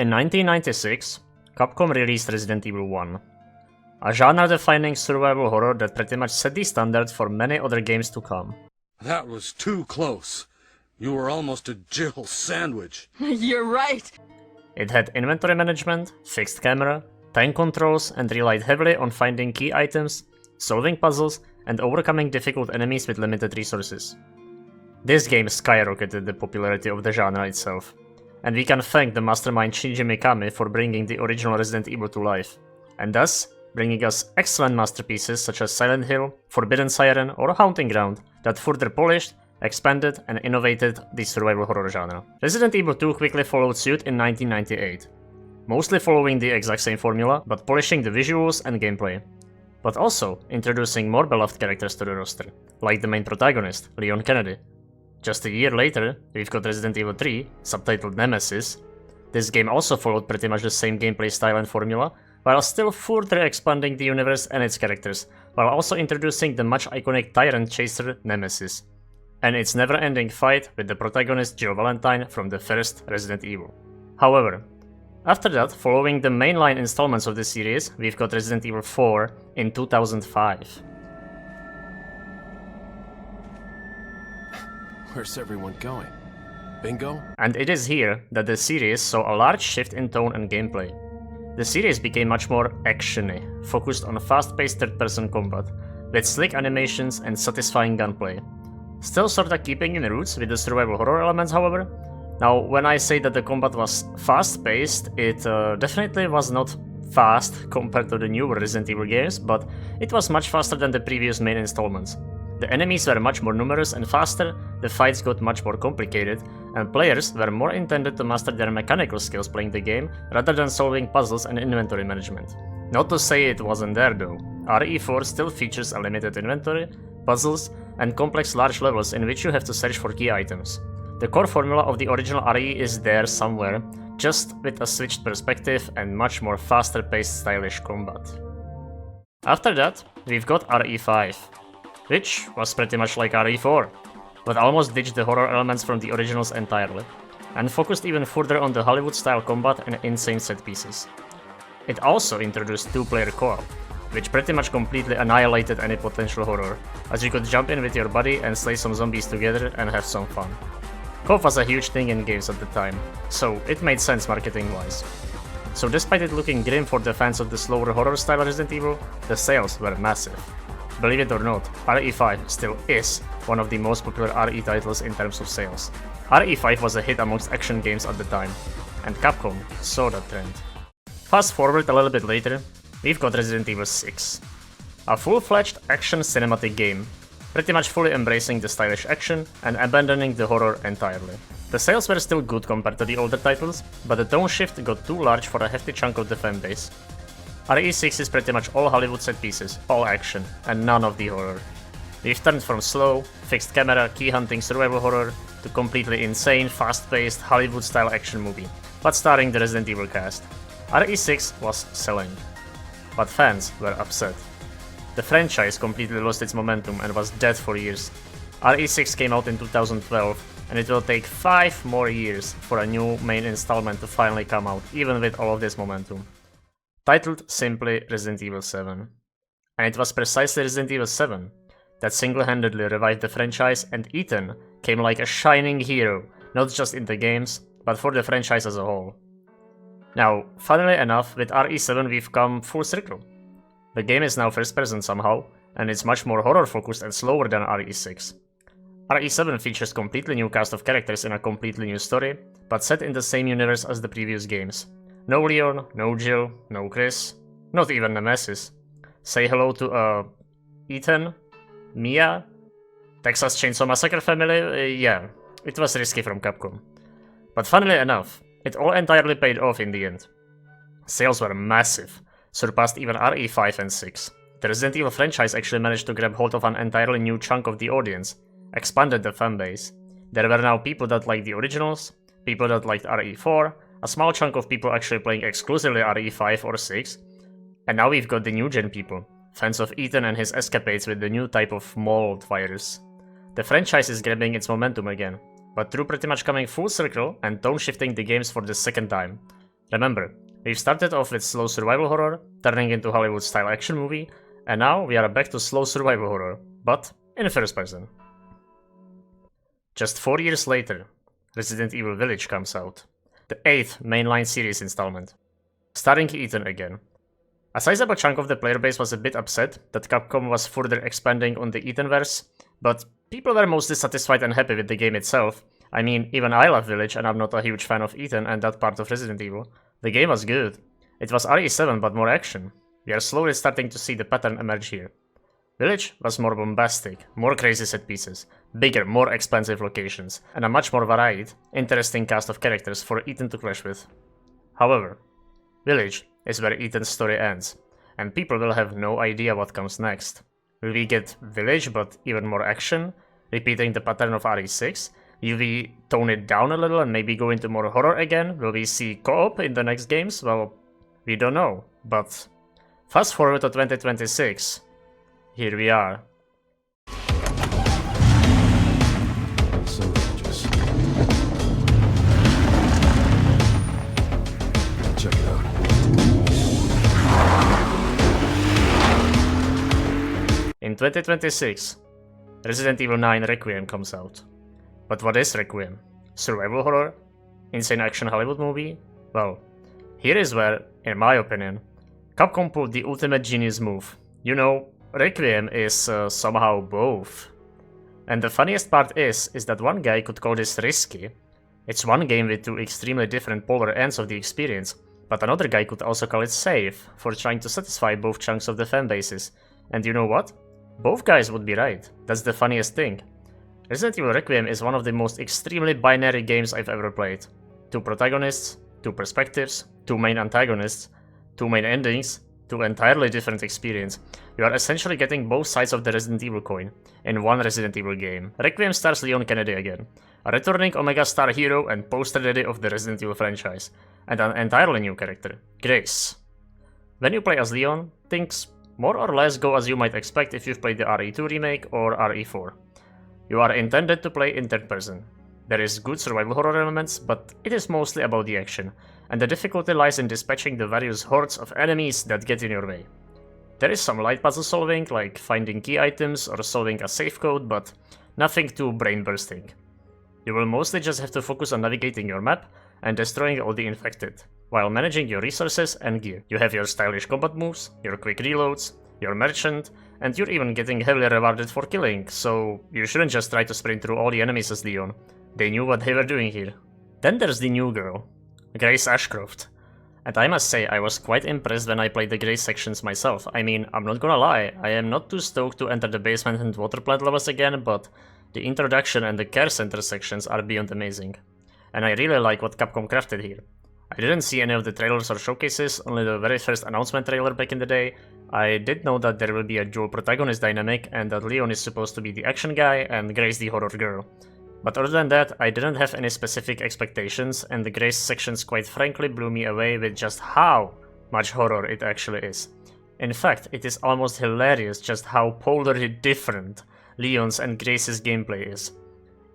In 1996, Capcom released Resident Evil 1, a genre-defining survival horror that pretty much set the standard for many other games to come. That was too close. You were almost a Jill sandwich. You're right. It had inventory management, fixed camera, tank controls, and relied heavily on finding key items, solving puzzles, and overcoming difficult enemies with limited resources. This game skyrocketed the popularity of the genre itself, and we can thank the mastermind Shinji Mikami for bringing the original Resident Evil to life, and thus bringing us excellent masterpieces such as Silent Hill, Forbidden Siren, or Haunting Ground that further polished, expanded, and innovated the survival horror genre. Resident Evil 2 quickly followed suit in 1998, mostly following the exact same formula, but polishing the visuals and gameplay, but also introducing more beloved characters to the roster, like the main protagonist, Leon Kennedy. Just a year later, we've got Resident Evil 3, subtitled Nemesis. This game also followed pretty much the same gameplay style and formula, while still further expanding the universe and its characters, while also introducing the much iconic tyrant chaser Nemesis, and its never-ending fight with the protagonist Jill Valentine from the first Resident Evil. However, after that, following the mainline installments of the series, we've got Resident Evil 4 in 2005. Where's everyone going? Bingo? And it is here that the series saw a large shift in tone and gameplay. The series became much more action-y, focused on fast-paced third-person combat, with slick animations and satisfying gunplay. Still sorta keeping in roots with the survival horror elements, however. Now, when I say that the combat was fast-paced, it definitely was not fast compared to the newer Resident Evil games, but it was much faster than the previous main installments. The enemies were much more numerous and faster, the fights got much more complicated, and players were more intended to master their mechanical skills playing the game rather than solving puzzles and inventory management. Not to say it wasn't there though. RE4 still features a limited inventory, puzzles, and complex large levels in which you have to search for key items. The core formula of the original RE is there somewhere, just with a switched perspective and much more faster-paced stylish combat. After that, we've got RE5, which was pretty much like RE4, but almost ditched the horror elements from the originals entirely, and focused even further on the Hollywood-style combat and insane set pieces. It also introduced two-player co-op, which pretty much completely annihilated any potential horror, as you could jump in with your buddy and slay some zombies together and have some fun. Co-op was a huge thing in games at the time, so it made sense marketing-wise. So despite it looking grim for the fans of the slower horror-style Resident Evil, the sales were massive. Believe it or not, RE5 still is one of the most popular RE titles in terms of sales. RE5 was a hit amongst action games at the time, and Capcom saw that trend. Fast forward a little bit later, we've got Resident Evil 6. A full-fledged action cinematic game, pretty much fully embracing the stylish action and abandoning the horror entirely. The sales were still good compared to the older titles, but the tone shift got too large for a hefty chunk of the fanbase. RE6 is pretty much all Hollywood set pieces, all action, and none of the horror. We've turned from slow, fixed camera, key hunting survival horror to completely insane, fast-paced, Hollywood-style action movie, but starring the Resident Evil cast. RE6 was selling, but fans were upset. The franchise completely lost its momentum and was dead for years. RE6 came out in 2012, and it will take 5 more years for a new main installment to finally come out, even with all of this momentum. Titled simply Resident Evil 7. And it was precisely Resident Evil 7 that single-handedly revived the franchise, and Ethan came like a shining hero, not just in the games, but for the franchise as a whole. Now, funnily enough, with RE7 we've come full circle. The game is now first-person somehow, and it's much more horror-focused and slower than RE6. RE7 features completely new cast of characters in a completely new story, but set in the same universe as the previous games. No Leon, no Jill, no Chris, not even Nemesis. Say hello to, Ethan? Mia? Texas Chainsaw Massacre family? Yeah, it was risky from Capcom. But funnily enough, it all entirely paid off in the end. Sales were massive, surpassed even RE5 and 6. The Resident Evil franchise actually managed to grab hold of an entirely new chunk of the audience, expanded the fanbase. There were now people that liked the originals, people that liked RE4, a small chunk of people actually playing exclusively RE5 or 6, and now we've got the new gen people, fans of Ethan and his escapades with the new type of mold virus. The franchise is grabbing its momentum again, but through pretty much coming full circle and tone shifting the games for the second time. Remember, we've started off with slow survival horror, turning into Hollywood-style action movie, and now we are back to slow survival horror, but in first person. Just 4 years later, Resident Evil Village comes out, the 8th mainline series installment, starring Ethan again. A sizable chunk of the player base was a bit upset that Capcom was further expanding on the Ethanverse, but people were mostly satisfied and happy with the game itself. I mean, even I love Village and I'm not a huge fan of Ethan and that part of Resident Evil. The game was good. It was RE7 but more action. We are slowly starting to see the pattern emerge here. Village was more bombastic, more crazy set pieces, bigger, more expensive locations, and a much more varied, interesting cast of characters for Ethan to clash with. However, Village is where Ethan's story ends, and people will have no idea what comes next. Will we get Village but even more action, repeating the pattern of RE6? Will we tone it down a little and maybe go into more horror again? Will we see co-op in the next games? Well, we don't know, but fast forward to 2026. Here we are. So gorgeous. Check it out. In 2026, Resident Evil 9 Requiem comes out. But what is Requiem? Survival horror? Insane action Hollywood movie? Well, here is where, in my opinion, Capcom pulled the ultimate genius move. You know, Requiem is somehow both. And the funniest part is that one guy could call this risky. It's one game with two extremely different polar ends of the experience, but another guy could also call it safe, for trying to satisfy both chunks of the fanbases. And you know what? Both guys would be right. That's the funniest thing. Resident Evil Requiem is one of the most extremely binary games I've ever played. Two protagonists, two perspectives, two main antagonists, two main endings, two entirely different experiences. You are essentially getting both sides of the Resident Evil coin in one Resident Evil game. Requiem stars Leon Kennedy again, a returning Omega Star hero and poster daddy of the Resident Evil franchise, and an entirely new character, Grace. When you play as Leon, things more or less go as you might expect if you've played the RE2 remake or RE4. You are intended to play in third person. There is good survival horror elements, but it is mostly about the action, and the difficulty lies in dispatching the various hordes of enemies that get in your way. There is some light puzzle solving, like finding key items or solving a safe code, but nothing too brain-bursting. You will mostly just have to focus on navigating your map and destroying all the infected, while managing your resources and gear. You have your stylish combat moves, your quick reloads, your merchant, and you're even getting heavily rewarded for killing, so you shouldn't just try to sprint through all the enemies as Leon. They knew what they were doing here. Then there's the new girl, Grace Ashcroft. And I must say, I was quite impressed when I played the Grace sections myself. I mean, I'm not gonna lie, I am not too stoked to enter the basement and water plant levels again, but the introduction and the care center sections are beyond amazing. And I really like what Capcom crafted here. I didn't see any of the trailers or showcases, only the very first announcement trailer back in the day. I did know that there will be a dual protagonist dynamic and that Leon is supposed to be the action guy and Grace the horror girl. But other than that, I didn't have any specific expectations, and the Grace sections quite frankly blew me away with just how much horror it actually is. In fact, it is almost hilarious just how polarly different Leon's and Grace's gameplay is.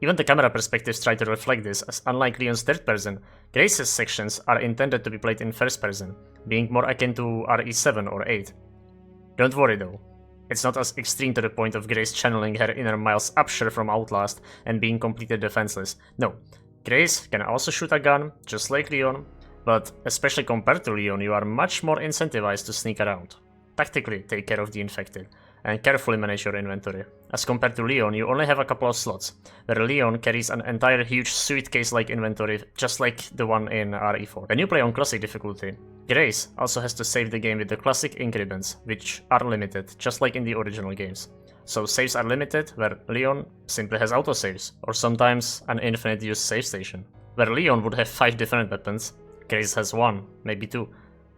Even the camera perspectives try to reflect this, as unlike Leon's third person, Grace's sections are intended to be played in first person, being more akin to RE7 or 8. Don't worry though. It's not as extreme to the point of Grace channeling her inner Miles Upshur from Outlast and being completely defenseless. No, Grace can also shoot a gun, just like Leon, but especially compared to Leon, you are much more incentivized to sneak around, tactically take care of the infected, and carefully manage your inventory. As compared to Leon, you only have a couple of slots, where Leon carries an entire huge suitcase-like inventory, just like the one in RE4. When you play on classic difficulty, Grace also has to save the game with the classic ink ribbons, which are limited, just like in the original games. So saves are limited, where Leon simply has autosaves, or sometimes an infinite use save station. Where Leon would have 5 different weapons, Grace has 1, maybe 2.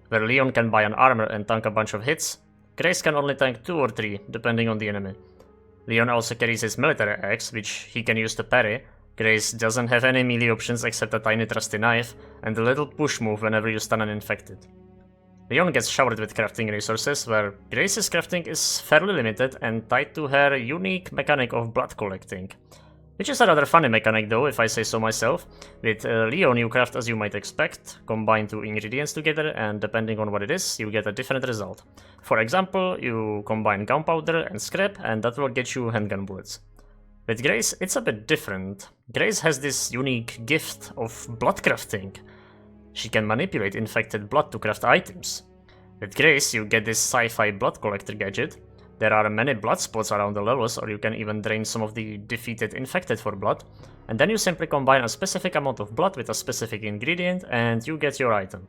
Where Leon can buy an armor and tank a bunch of hits, Grace can only tank 2 or 3, depending on the enemy. Leon also carries his military axe, which he can use to parry. Grace doesn't have any melee options except a tiny trusty knife, and a little push move whenever you stun an infected. Leon gets showered with crafting resources, where Grace's crafting is fairly limited and tied to her unique mechanic of blood collecting. Which is a rather funny mechanic though, if I say so myself. With Leon you craft as you might expect, combine two ingredients together, and depending on what it is, you get a different result. For example, you combine gunpowder and scrap, and that will get you handgun bullets. With Grace, it's a bit different. Grace has this unique gift of blood crafting. She can manipulate infected blood to craft items. With Grace, you get this sci-fi blood collector gadget. There are many blood spots around the levels, or you can even drain some of the defeated infected for blood, and then you simply combine a specific amount of blood with a specific ingredient and you get your item.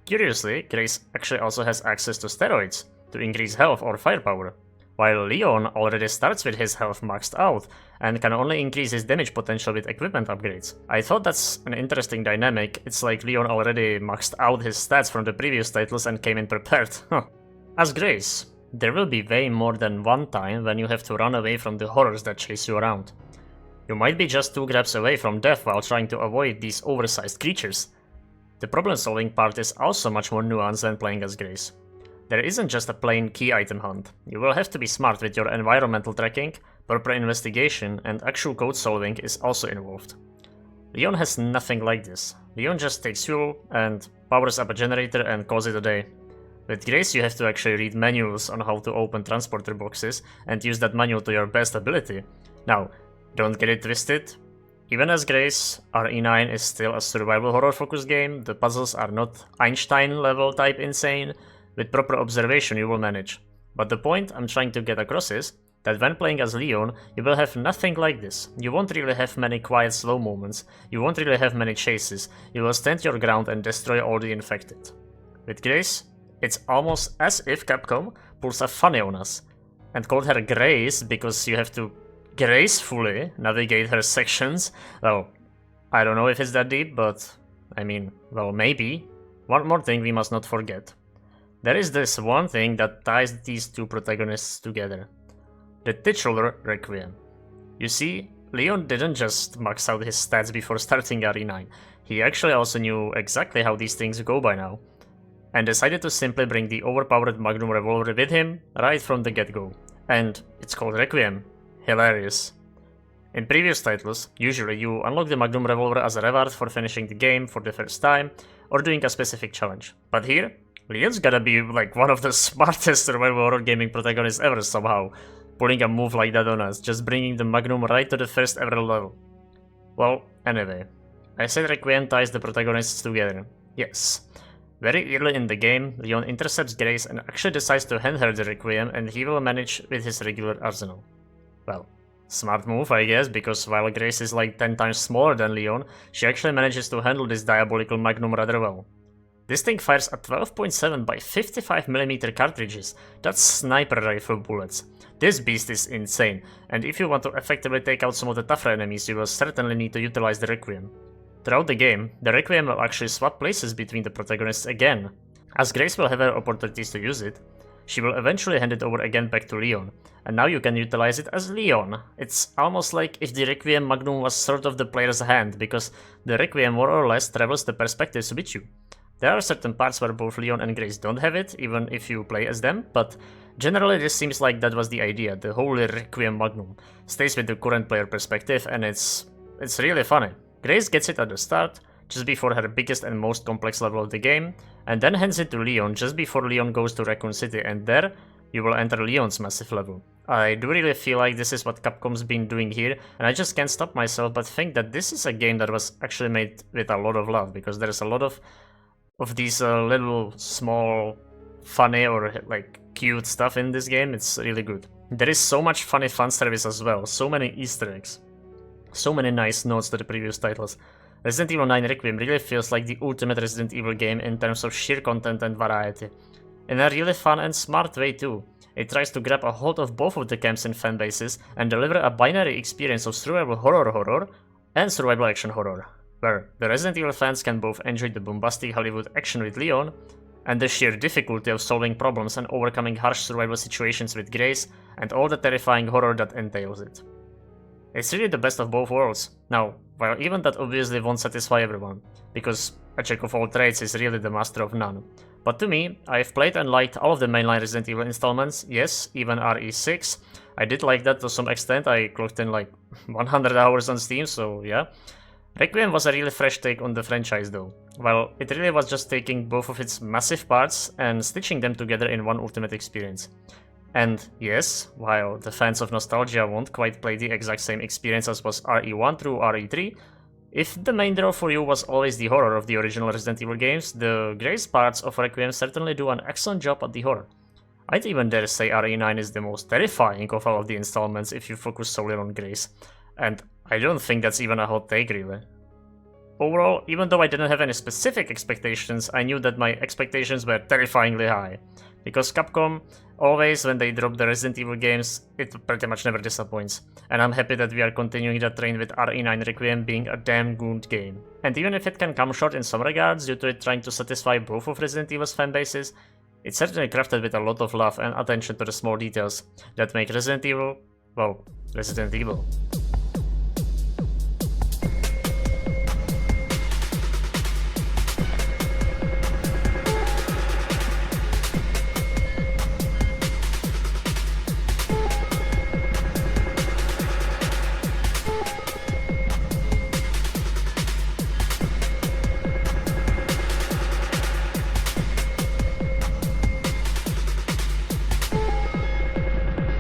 Curiously, Grace actually also has access to steroids to increase health or firepower, while Leon already starts with his health maxed out and can only increase his damage potential with equipment upgrades. I thought that's an interesting dynamic. It's like Leon already maxed out his stats from the previous titles and came in prepared. As Grace, there will be way more than one time when you have to run away from the horrors that chase you around. You might be just 2 grabs away from death while trying to avoid these oversized creatures. The problem-solving part is also much more nuanced than playing as Grace. There isn't just a plain key item hunt. You will have to be smart with your environmental tracking, proper investigation, and actual code solving is also involved. Leon has nothing like this. Leon just takes fuel and powers up a generator and calls it a day. With Grace you have to actually read manuals on how to open transporter boxes and use that manual to your best ability. Now, don't get it twisted. Even as Grace, RE9 is still a survival horror focused game. The puzzles are not Einstein level type insane. With proper observation you will manage. But the point I'm trying to get across is that when playing as Leon, you will have nothing like this. You won't really have many quiet slow moments. You won't really have many chases. You will stand your ground and destroy all the infected. With Grace, it's almost as if Capcom pulls a funny on us and called her Grace because you have to gracefully navigate her sections. Well, I don't know if it's that deep, but I mean, well, maybe. One more thing we must not forget. There is this one thing that ties these two protagonists together. The titular Requiem. You see, Leon didn't just max out his stats before starting RE9. He actually also knew exactly how these things go by now, and decided to simply bring the overpowered Magnum revolver with him right from the get-go. And it's called Requiem. Hilarious. In previous titles, usually you unlock the Magnum revolver as a reward for finishing the game for the first time, or doing a specific challenge. But here, Leon's gotta be like one of the smartest survival horror gaming protagonists ever somehow, pulling a move like that on us, just bringing the Magnum right to the first ever level. Well, anyway, I said Requiem ties the protagonists together. Yes. Very early in the game, Leon intercepts Grace and actually decides to hand her the Requiem, and he will manage with his regular arsenal. Well, smart move I guess, because while Grace is like 10 times smaller than Leon, she actually manages to handle this diabolical Magnum rather well. This thing fires a 12.7 by 55mm cartridges. That's sniper rifle bullets. This beast is insane, and if you want to effectively take out some of the tougher enemies, you will certainly need to utilize the Requiem. Throughout the game, the Requiem will actually swap places between the protagonists again. As Grace will have her opportunities to use it, she will eventually hand it over again back to Leon, and now you can utilize it as Leon. It's almost like if the Requiem Magnum was sort of the player's hand, because the Requiem more or less travels the perspectives with you. There are certain parts where both Leon and Grace don't have it, even if you play as them, but generally this seems like that was the idea. The whole Requiem Magnum stays with the current player perspective, and it's really funny. Grace gets it at the start, just before her biggest and most complex level of the game, and then hands it to Leon just before Leon goes to Raccoon City, and there you will enter Leon's massive level. I do really feel like this is what Capcom's been doing here, and I just can't stop myself but think that this is a game that was actually made with a lot of love, because there's a lot of these little small funny or like cute stuff in this game. It's really good. There is so much funny fan service as well, so many Easter eggs, so many nice notes to the previous titles. Resident Evil 9 Requiem really feels like the ultimate Resident Evil game in terms of sheer content and variety. In a really fun and smart way too. It tries to grab a hold of both of the camps and fanbases and deliver a binary experience of survival horror and survival action horror, where the Resident Evil fans can both enjoy the bombastic Hollywood action with Leon, and the sheer difficulty of solving problems and overcoming harsh survival situations with Grace, and all the terrifying horror that entails it. It's really the best of both worlds. Now, while even that obviously won't satisfy everyone, because a jack of all trades is really the master of none, But to me, I've played and liked all of the mainline Resident Evil installments, yes, even RE6. I did like that to some extent, I clocked in like 100 hours on Steam, so yeah. Requiem was a really fresh take on the franchise though. Well, it really was just taking both of its massive parts and stitching them together in one ultimate experience. And yes, while the fans of nostalgia won't quite play the exact same experience as was RE1 through RE3, if the main draw for you was always the horror of the original Resident Evil games, the Grace parts of Requiem certainly do an excellent job at the horror. I'd even dare say RE9 is the most terrifying of all of the installments if you focus solely on Grace, and I don't think that's even a hot take really. Overall, even though I didn't have any specific expectations, I knew that my expectations were terrifyingly high. Because Capcom, always when they drop the Resident Evil games, it pretty much never disappoints. And I'm happy that we are continuing that train with RE9 Requiem being a damn good game. And even if it can come short in some regards due to it trying to satisfy both of Resident Evil's fanbases, it's certainly crafted with a lot of love and attention to the small details that make Resident Evil, well, Resident Evil.